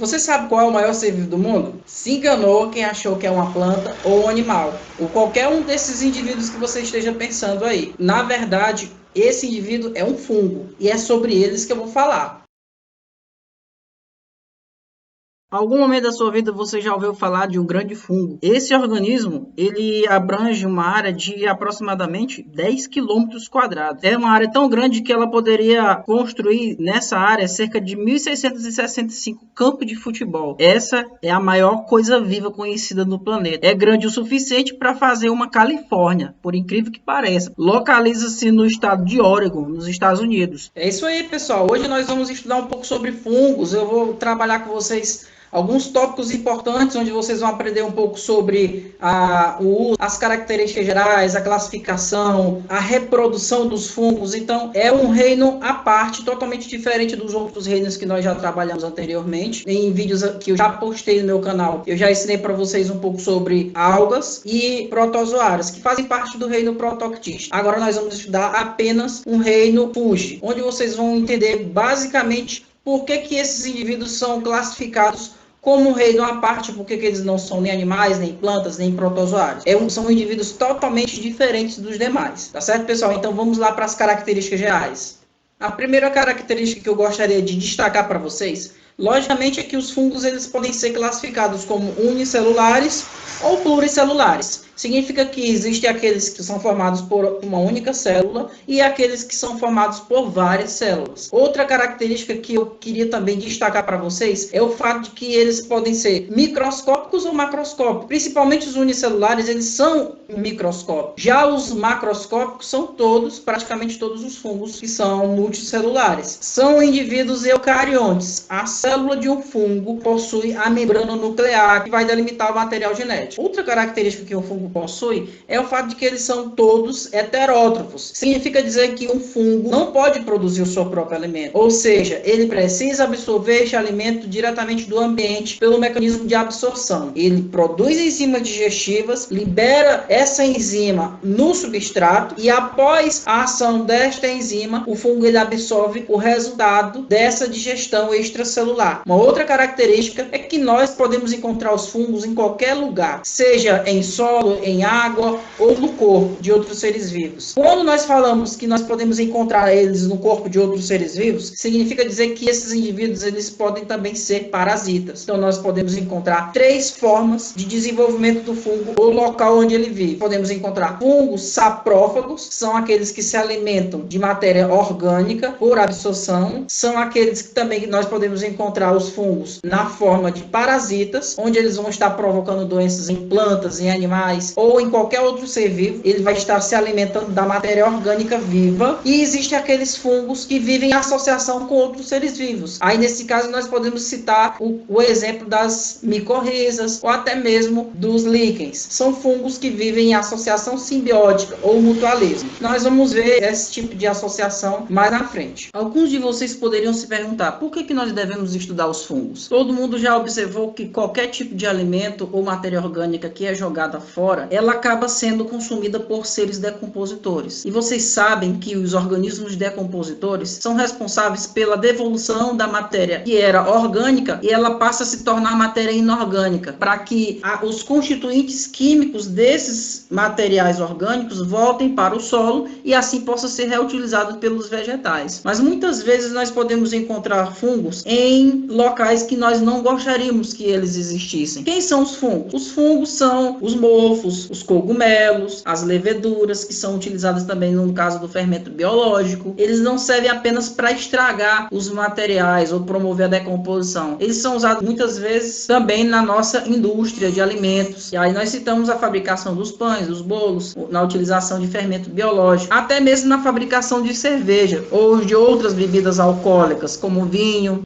Você sabe qual é o maior ser vivo do mundo? Se enganou quem achou que é uma planta ou um animal, ou qualquer um desses indivíduos que você esteja pensando aí. Na verdade, esse indivíduo é um fungo, e é sobre eles que eu vou falar. Algum momento da sua vida você já ouviu falar de um grande fungo? Esse organismo, ele abrange uma área de aproximadamente 10 quilômetros quadrados. É uma área tão grande que ela poderia construir nessa área cerca de 1.665 campos de futebol. Essa é a maior coisa viva conhecida no planeta. É grande o suficiente para fazer uma Califórnia, por incrível que pareça. Localiza-se no estado de Oregon, nos Estados Unidos. É isso aí, pessoal. Hoje nós vamos estudar um pouco sobre fungos. Eu vou trabalhar com vocês alguns tópicos importantes, onde vocês vão aprender um pouco sobre o uso, as características gerais, a classificação, a reprodução dos fungos. Então, é um reino à parte, totalmente diferente dos outros reinos que nós já trabalhamos anteriormente. Em vídeos que eu já postei no meu canal, eu já ensinei para vocês um pouco sobre algas e protozoários, que fazem parte do reino protoctista. Agora nós vamos estudar apenas um reino fungi, onde vocês vão entender basicamente por que esses indivíduos são classificados como reino à parte, porque eles não são nem animais, nem plantas, nem protozoários. São indivíduos totalmente diferentes dos demais. Tá certo, pessoal? Então vamos lá para as características gerais. A primeira característica que eu gostaria de destacar para vocês, logicamente, é que os fungos eles podem ser classificados como unicelulares ou pluricelulares. Significa que existem aqueles que são formados por uma única célula e aqueles que são formados por várias células. Outra característica que eu queria também destacar para vocês é o fato de que eles podem ser microscópicos ou macroscópicos. Principalmente os unicelulares, eles são microscópicos. Já os macroscópicos são praticamente todos os fungos que são multicelulares. São indivíduos eucariontes. A célula de um fungo possui a membrana nuclear que vai delimitar o material genético. Outra característica que o fungo possui é o fato de que eles são todos heterótrofos. Significa dizer que um fungo não pode produzir o seu próprio alimento, ou seja, ele precisa absorver este alimento diretamente do ambiente pelo mecanismo de absorção. Ele produz enzimas digestivas, libera essa enzima no substrato e após a ação desta enzima, o fungo ele absorve o resultado dessa digestão extracelular. Uma outra característica é que nós podemos encontrar os fungos em qualquer lugar, seja em solo, em água ou no corpo de outros seres vivos. Quando nós falamos que nós podemos encontrar eles no corpo de outros seres vivos, significa dizer que esses indivíduos eles podem também ser parasitas. Então nós podemos encontrar 3 formas de desenvolvimento do fungo ou local onde ele vive. Podemos encontrar fungos saprófagos, são aqueles que se alimentam de matéria orgânica por absorção. São aqueles que também nós podemos encontrar os fungos na forma de parasitas, onde eles vão estar provocando doenças em plantas, em animais ou em qualquer outro ser vivo. Ele vai estar se alimentando da matéria orgânica viva. E existem aqueles fungos que vivem em associação com outros seres vivos. Aí nesse caso nós podemos citar o exemplo das micorrizas ou até mesmo dos líquens. São fungos que vivem em associação simbiótica ou mutualismo. Nós vamos ver esse tipo de associação mais na frente. Alguns de vocês poderiam se perguntar por que nós devemos estudar os fungos? Todo mundo já observou que qualquer tipo de alimento ou matéria orgânica que é jogada fora, ela acaba sendo consumida por seres decompositores. E vocês sabem que os organismos decompositores são responsáveis pela devolução da matéria que era orgânica e ela passa a se tornar matéria inorgânica, para que os constituintes químicos desses materiais orgânicos voltem para o solo e assim possa ser reutilizado pelos vegetais. Mas muitas vezes nós podemos encontrar fungos em locais que nós não gostaríamos que eles existissem. Quem são os fungos? Os fungos são os mofos, os cogumelos, as leveduras, que são utilizadas também no caso do fermento biológico. Eles não servem apenas para estragar os materiais ou promover a decomposição. Eles são usados muitas vezes também na nossa indústria de alimentos. E aí nós citamos a fabricação dos pães, dos bolos, na utilização de fermento biológico, até mesmo na fabricação de cerveja ou de outras bebidas alcoólicas, como vinho.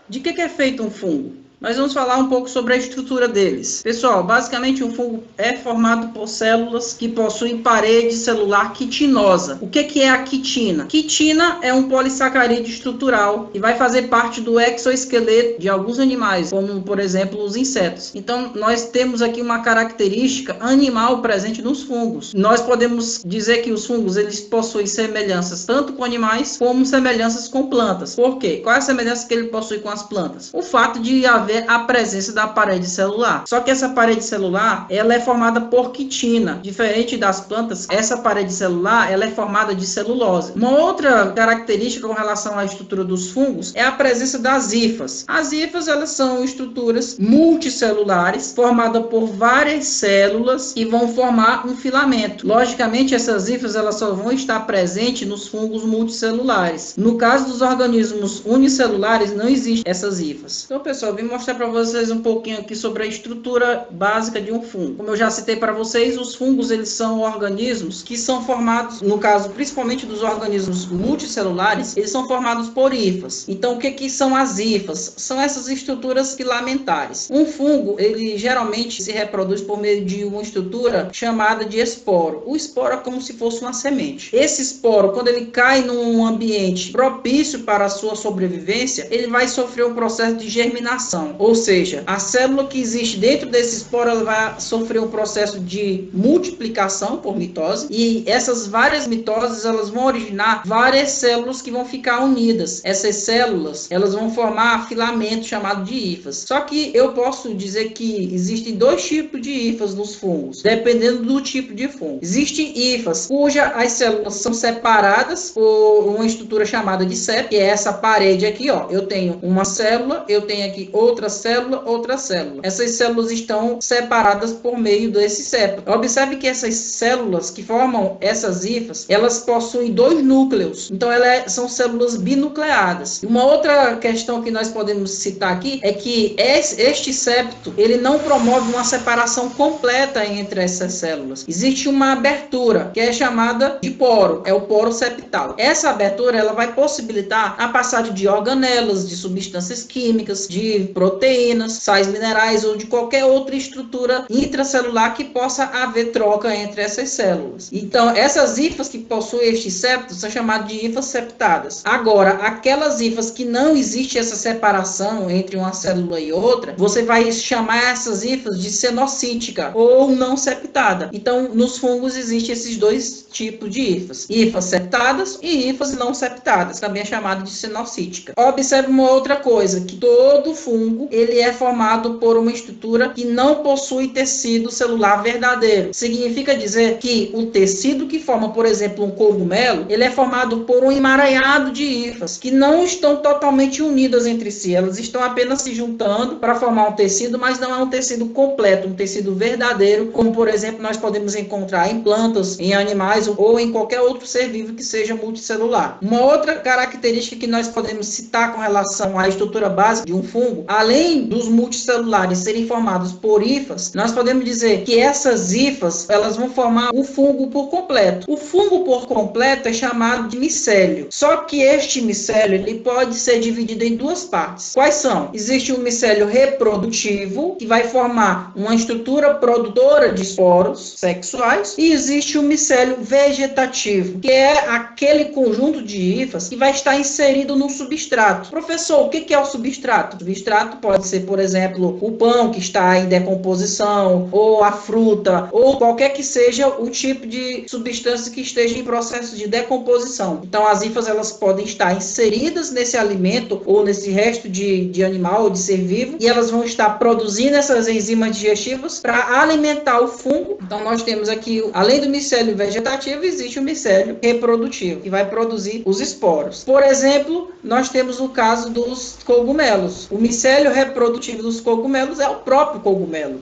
De que é feito um fungo? nós vamos falar um pouco sobre a estrutura deles. Pessoal, basicamente um fungo é formado por células que possuem parede celular quitinosa. O que é a quitina? Quitina é um polissacarídeo estrutural que vai fazer parte do exoesqueleto de alguns animais, como por exemplo os insetos. Então nós temos aqui uma característica animal presente nos fungos. Nós podemos dizer que os fungos eles possuem semelhanças tanto com animais como semelhanças com plantas. Por quê? Qual é a semelhança que ele possui com as plantas? O fato de haver a presença da parede celular. Só que essa parede celular, ela é formada por quitina. Diferente das plantas, essa parede celular, ela é formada de celulose. Uma outra característica com relação à estrutura dos fungos é a presença das hifas. As hifas, elas são estruturas multicelulares, formadas por várias células que vão formar um filamento. Logicamente, essas hifas, elas só vão estar presentes nos fungos multicelulares. No caso dos organismos unicelulares, não existem essas hifas. Então, pessoal, vim mostrar para vocês um pouquinho aqui sobre a estrutura básica de um fungo. Como eu já citei para vocês, os fungos eles são organismos que são formados, no caso principalmente dos organismos multicelulares, eles são formados por hifas. Então, o que são as hifas? São essas estruturas filamentares. Um fungo, ele geralmente se reproduz por meio de uma estrutura chamada de esporo. O esporo é como se fosse uma semente. Esse esporo, quando ele cai num ambiente propício para a sua sobrevivência, ele vai sofrer um processo de germinação. Ou seja, a célula que existe dentro desse esporo, ela vai sofrer um processo de multiplicação por mitose, e essas várias mitoses, elas vão originar várias células que vão ficar unidas. Essas células, elas vão formar filamento chamado de hifas. Só que eu posso dizer que existem dois tipos de hifas nos fungos, dependendo do tipo de fungo. Existem hifas cuja as células são separadas por uma estrutura chamada de septo, que é essa parede aqui, ó. Eu tenho uma célula, eu tenho aqui outra célula, outra célula. Essas células estão separadas por meio desse septo. Observe que essas células que formam essas hifas, elas possuem dois núcleos. Então, são células binucleadas. Uma outra questão que nós podemos citar aqui é que este septo, ele não promove uma separação completa entre essas células. Existe uma abertura, que é chamada de poro, é o poro septal. Essa abertura, ela vai possibilitar a passagem de organelas, de substâncias químicas, de proteínas, sais minerais ou de qualquer outra estrutura intracelular que possa haver troca entre essas células. Então, essas hifas que possuem estes septos são chamadas de hifas septadas. Agora, aquelas hifas que não existe essa separação entre uma célula e outra, você vai chamar essas hifas de cenocítica ou não septada. Então, nos fungos existem esses dois tipos de hifas. Hifas septadas e hifas não septadas, também é chamado de cenocítica. Observe uma outra coisa, que todo fungo, ele é formado por uma estrutura que não possui tecido celular verdadeiro. Significa dizer que o tecido que forma, por exemplo, um cogumelo, ele é formado por um emaranhado de hifas, que não estão totalmente unidas entre si. Elas estão apenas se juntando para formar um tecido, mas não é um tecido completo, um tecido verdadeiro, como, por exemplo, nós podemos encontrar em plantas, em animais ou em qualquer outro ser vivo que seja multicelular. Uma outra característica que nós podemos citar com relação à estrutura básica de um fungo, além dos multicelulares serem formados por hifas, nós podemos dizer que essas hifas, elas vão formar o fungo por completo. O fungo por completo é chamado de micélio. Só que este micélio, ele pode ser dividido em duas partes. Quais são? Existe um micélio reprodutivo, que vai formar uma estrutura produtora de esporos sexuais, e existe o micélio vegetativo, que é aquele conjunto de hifas que vai estar inserido no substrato. Professor, o que é o substrato? O substrato pode ser, por exemplo, o pão que está em decomposição, ou a fruta, ou qualquer que seja o tipo de substância que esteja em processo de decomposição. Então, as hifas, elas podem estar inseridas nesse alimento ou nesse resto de animal ou de ser vivo, e elas vão estar produzindo essas enzimas digestivas para alimentar o fungo. Então, nós temos aqui, além do micélio vegetativo, existe o micélio reprodutivo, que vai produzir os esporos. Por exemplo, nós temos o caso dos cogumelos. O micélio reprodutivo dos cogumelos é o próprio cogumelo.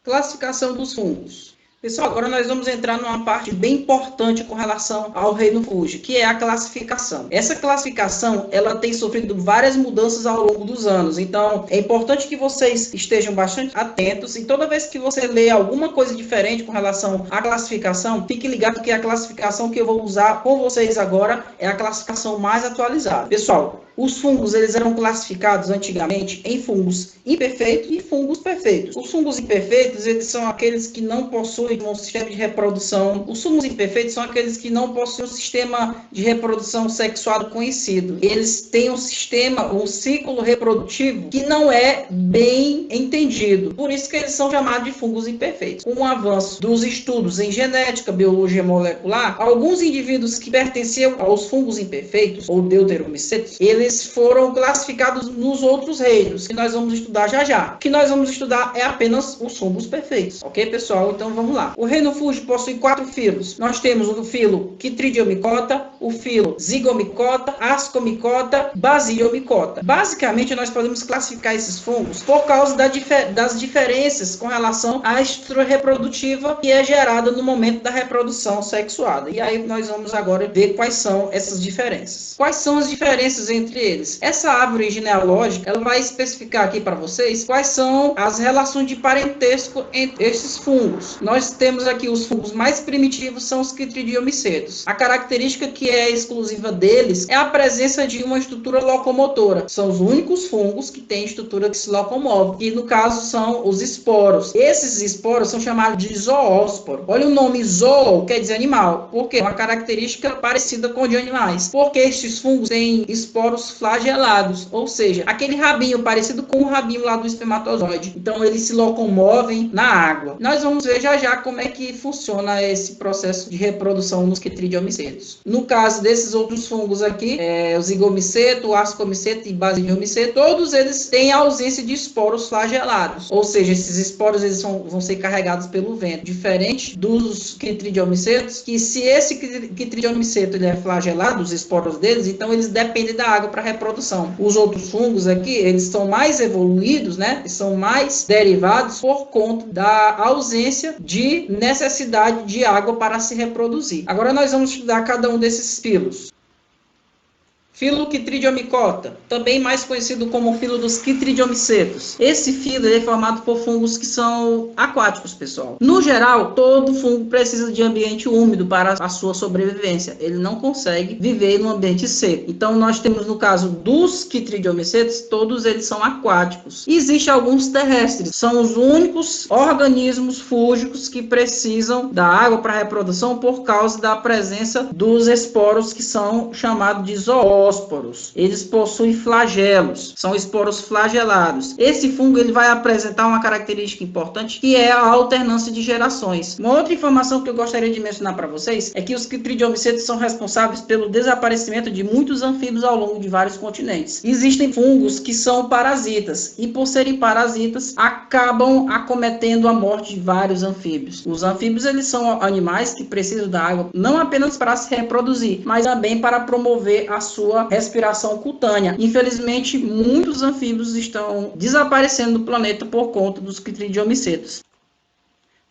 Classificação dos fungos. Pessoal, agora nós vamos entrar numa parte bem importante com relação ao reino fungi, que é a classificação. Essa classificação, ela tem sofrido várias mudanças ao longo dos anos, então é importante que vocês estejam bastante atentos, e toda vez que você lê alguma coisa diferente com relação à classificação, fique ligado que a classificação que eu vou usar com vocês agora é a classificação mais atualizada. Pessoal, Os fungos, eles eram classificados antigamente em fungos imperfeitos e fungos perfeitos. Os fungos imperfeitos, eles são aqueles que não possuem um sistema de reprodução. Os fungos imperfeitos são aqueles que não possuem um sistema de reprodução sexual conhecido. Eles têm um sistema, um ciclo reprodutivo que não é bem entendido. Por isso que eles são chamados de fungos imperfeitos. Com o avanço dos estudos em genética, biologia molecular, alguns indivíduos que pertenciam aos fungos imperfeitos, ou deuteromicetos, eles foram classificados nos outros reinos, que nós vamos estudar já já. O que nós vamos estudar é apenas os fungos perfeitos. Ok, pessoal? Então vamos lá. O reino fúngico possui 4 filos. Nós temos o filo Chytridiomycota, o filo Zygomycota, Ascomycota, Basidiomycota. Basicamente, nós podemos classificar esses fungos por causa das diferenças com relação à estrutura reprodutiva que é gerada no momento da reprodução sexuada. E aí nós vamos agora ver quais são essas diferenças. Quais são as diferenças entre eles? Essa árvore genealógica, ela vai especificar aqui para vocês quais são as relações de parentesco entre esses fungos. Nós temos aqui os fungos mais primitivos, são os Chytridiomycetos. A característica que é exclusiva deles é a presença de uma estrutura locomotora. São os únicos fungos que têm estrutura que se locomove, que no caso são os esporos. Esses esporos são chamados de zoósporo. Olha o nome zoo, quer dizer animal, porque é uma característica parecida com a de animais. Porque estes fungos têm esporos flagelados, ou seja, aquele rabinho parecido com o rabinho lá do espermatozoide. Então eles se locomovem na água. Nós vamos ver já já como é que funciona esse processo de reprodução nos Chytridiomycetos. No caso desses outros fungos aqui, o Zygomiceto, o Ascomiceto e Basidiomyceto, todos eles têm ausência de esporos flagelados, ou seja, esses esporos eles vão ser carregados pelo vento, diferente dos Chytridiomycetos, que se esse Chytridiomyceto ele é flagelado, os esporos deles, então eles dependem da água para reprodução. Os outros fungos aqui, eles são mais evoluídos, né? São mais derivados por conta da ausência de necessidade de água para se reproduzir. Agora nós vamos estudar cada um desses filos. Filo Chytridiomycota, também mais conhecido como filo dos Chytridiomycetos. Esse filo é formado por fungos que são aquáticos, pessoal. No geral, todo fungo precisa de ambiente úmido para a sua sobrevivência. Ele não consegue viver no ambiente seco. Então, nós temos, no caso dos Chytridiomycetos, todos eles são aquáticos. Existem alguns terrestres. São os únicos organismos fúngicos que precisam da água para a reprodução por causa da presença dos esporos que são chamados de zoósporos. Eles possuem flagelos, são esporos flagelados. Esse fungo ele vai apresentar uma característica importante que é a alternância de gerações. Uma outra informação que eu gostaria de mencionar para vocês é que os Chytridiomycetos são responsáveis pelo desaparecimento de muitos anfíbios ao longo de vários continentes. Existem fungos que são parasitas e por serem parasitas acabam acometendo a morte de vários anfíbios. Os anfíbios eles são animais que precisam da água não apenas para se reproduzir, mas também para promover a sua respiração cutânea. Infelizmente, muitos anfíbios estão desaparecendo do planeta por conta dos Chytridiomycetos.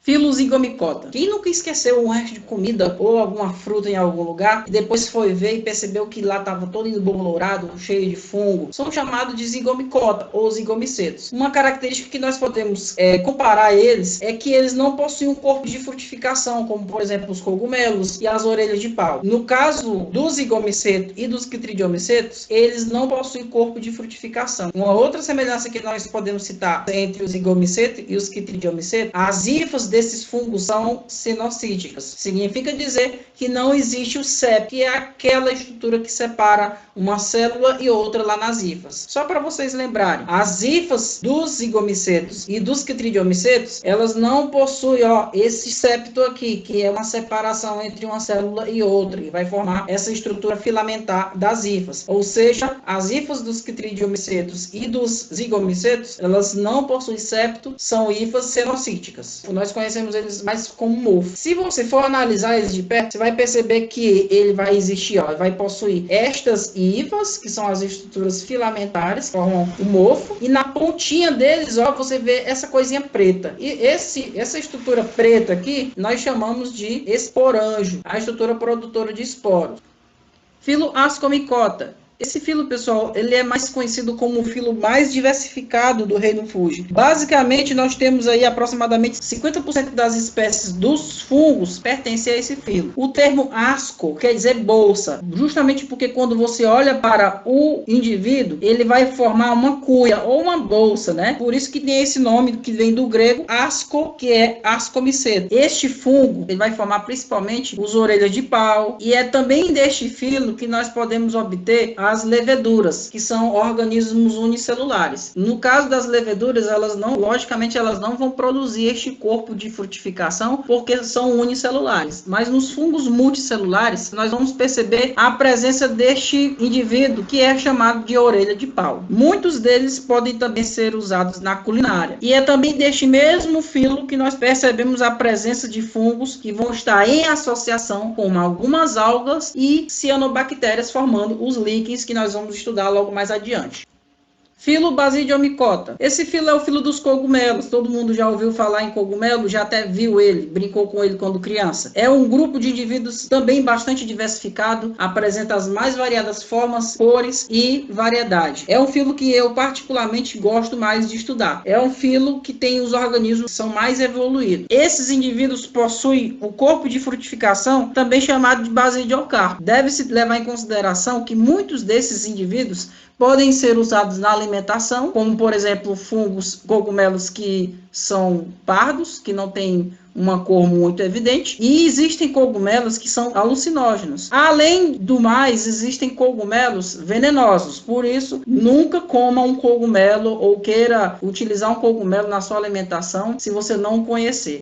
Filo Zygomycota. Quem nunca esqueceu um resto de comida ou alguma fruta em algum lugar e depois foi ver e percebeu que lá estava todo embolorado, cheio de fungo? São chamados de Zygomycota ou Zygomycetos. Uma característica que nós podemos comparar eles é que eles não possuem um corpo de frutificação, como por exemplo os cogumelos e as orelhas de pau. No caso do Zygomiceto e dos Chytridiomycetos, eles não possuem corpo de frutificação. Uma outra semelhança que nós podemos citar entre os Zygomiceto e os Chytridiomycetos, as hifas desses fungos são cenocíticas. Significa dizer que não existe o septo, que é aquela estrutura que separa uma célula e outra lá nas hifas. Só para vocês lembrarem, as hifas dos Zygomicetos e dos Chytridiomycetos, elas não possuem esse septo aqui, que é uma separação entre uma célula e outra, e vai formar essa estrutura filamentar das hifas. Ou seja, as hifas dos Chytridiomycetos e dos Zygomicetos, elas não possuem septo, são hifas cenocíticas. Nós conhecemos eles mais como mofo. Se você for analisar eles de perto, você vai perceber que ele vai existir, vai possuir estas hifas, que são as estruturas filamentares, que formam o mofo, e na pontinha deles, você vê essa coisinha preta. E essa estrutura preta aqui, nós chamamos de esporângio, a estrutura produtora de esporos. Filo Ascomycota. Esse filo, pessoal, ele é mais conhecido como o filo mais diversificado do reino Fuji. Basicamente, nós temos aí aproximadamente 50% das espécies dos fungos pertencem a esse filo. O termo asco quer dizer bolsa, justamente porque quando você olha para o indivíduo, ele vai formar uma cuia ou uma bolsa, né? Por isso que tem esse nome que vem do grego asco, que é ascomiceto. Este fungo, ele vai formar principalmente os orelhas de pau, e é também deste filo que nós podemos obter as leveduras, que são organismos unicelulares. No caso das leveduras, logicamente elas não vão produzir este corpo de frutificação porque são unicelulares, mas nos fungos multicelulares nós vamos perceber a presença deste indivíduo que é chamado de orelha de pau. Muitos deles podem também ser usados na culinária, e é também deste mesmo filo que nós percebemos a presença de fungos que vão estar em associação com algumas algas e cianobactérias, formando os líquens que nós vamos estudar logo mais adiante. Filo Basidiomycota. Esse filo é o filo dos cogumelos. Todo mundo já ouviu falar em cogumelo, já até viu ele, brincou com ele quando criança. É um grupo de indivíduos também bastante diversificado, apresenta as mais variadas formas, cores e variedade. É um filo que eu particularmente gosto mais de estudar. É um filo que tem os organismos que são mais evoluídos. Esses indivíduos possuem o corpo de frutificação, também chamado de basidiocarpo. Deve-se levar em consideração que muitos desses indivíduos podem ser usados na alimentação, como por exemplo fungos, cogumelos que são pardos, que não têm uma cor muito evidente, e existem cogumelos que são alucinógenos. Além do mais, existem cogumelos venenosos, por isso nunca coma um cogumelo ou queira utilizar um cogumelo na sua alimentação se você não conhecer.